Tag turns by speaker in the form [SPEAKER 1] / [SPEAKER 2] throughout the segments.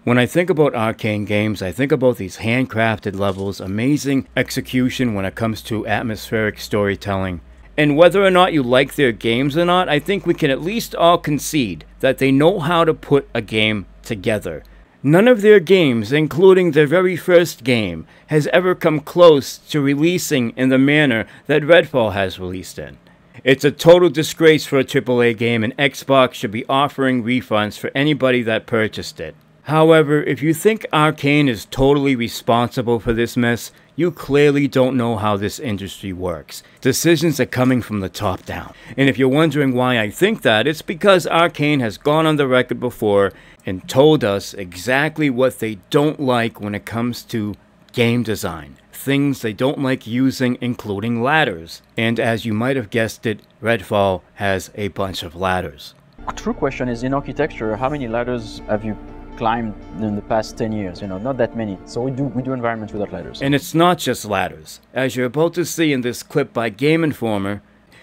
[SPEAKER 1] When I think about Arcane games, I think about these handcrafted levels, amazing execution when it comes to atmospheric storytelling. And whether or not you like their games or not, I think we can at least all concede that they know how to put a game together. None of their games, including their very first game, has ever come close to releasing in the manner that Redfall has released in. It's a total disgrace for a AAA game, and Xbox should be offering refunds for anybody that purchased it. However, if you think Arcane is totally responsible for this mess, you clearly don't know how this industry works. Decisions are coming from the top down. And if you're wondering why I think that, it's because Arcane has gone on the record before and told us exactly what they don't like when it comes to game design. Things they don't like using, including ladders. And as you might have guessed it, Redfall has a bunch of ladders.
[SPEAKER 2] A true question is, in architecture, how many ladders have you climbed in the past 10 years? Not that many. So we do environments without ladders.
[SPEAKER 1] And it's not just ladders. As you're about to see in this clip by Game Informer,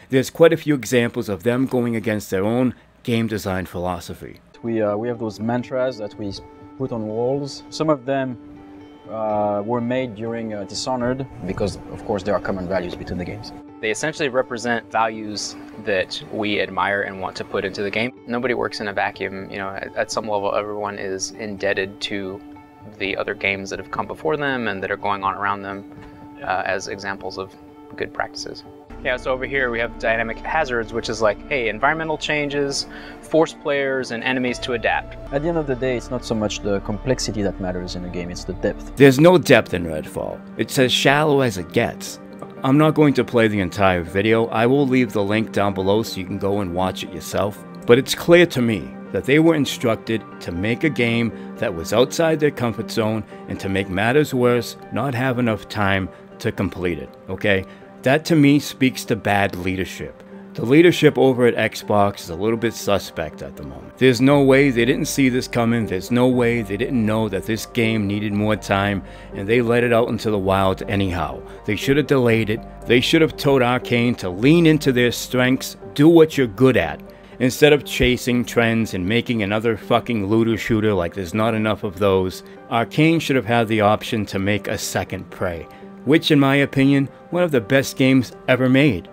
[SPEAKER 1] there's quite a few examples of them going against their own game design philosophy.
[SPEAKER 2] We have those mantras that we put on walls. Some of them were made during Dishonored because, of course, there are common values between the games.
[SPEAKER 3] They essentially represent values that we admire and want to put into the game. Nobody works in a vacuum. At some level, everyone is indebted to the other games that have come before them and that are going on around them as examples of good practices. Yeah, so over here we have dynamic hazards, which is like, hey, environmental changes force players and enemies to adapt.
[SPEAKER 2] At the end of the day, it's not so much the complexity that matters in a game, it's the depth.
[SPEAKER 1] There's no depth in Redfall. It's as shallow as it gets. I'm not going to play the entire video. I will leave the link down below so you can go and watch it yourself. But it's clear to me that they were instructed to make a game that was outside their comfort zone, and to make matters worse, not have enough time to complete it, okay? That to me speaks to bad leadership. The leadership over at Xbox is a little bit suspect at the moment. There's no way they didn't see this coming. There's no way they didn't know that this game needed more time, and they let it out into the wild anyhow. They should have delayed it. They should have told Arcane to lean into their strengths, do what you're good at, instead of chasing trends and making another fucking looter shooter like there's not enough of those. Arcane should have had the option to make a second Prey, which in my opinion, one of the best games ever made.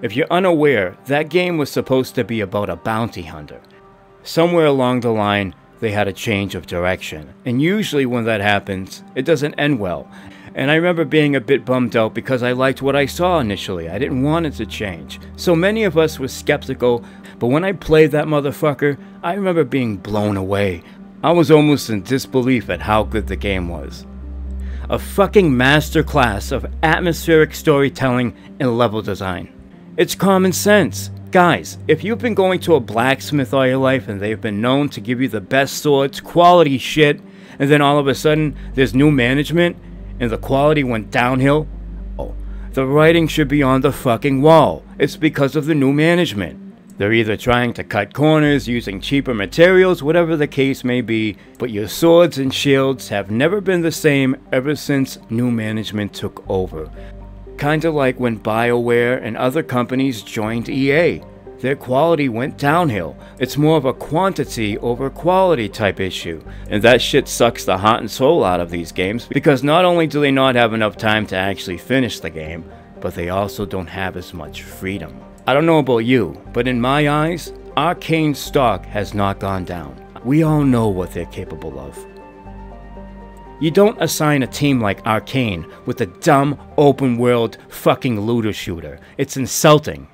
[SPEAKER 1] If you're unaware, that game was supposed to be about a bounty hunter. Somewhere along the line, they had a change of direction. And usually when that happens, it doesn't end well. And I remember being a bit bummed out because I liked what I saw initially. I didn't want it to change. So many of us were skeptical, but when I played that motherfucker, I remember being blown away. I was almost in disbelief at how good the game was. A fucking masterclass of atmospheric storytelling and level design. It's common sense. Guys, if you've been going to a blacksmith all your life and they've been known to give you the best swords, quality shit, and then all of a sudden there's new management and the quality went downhill, oh, the writing should be on the fucking wall. It's because of the new management. They're either trying to cut corners, using cheaper materials, whatever the case may be, but your swords and shields have never been the same ever since new management took over. Kinda like when BioWare and other companies joined EA. Their quality went downhill. It's more of a quantity over quality type issue. And that shit sucks the heart and soul out of these games, because not only do they not have enough time to actually finish the game, but they also don't have as much freedom. I don't know about you, but in my eyes, Arcane stock has not gone down. We all know what they're capable of. You don't assign a team like Arcane with a dumb, open-world fucking looter shooter. It's insulting.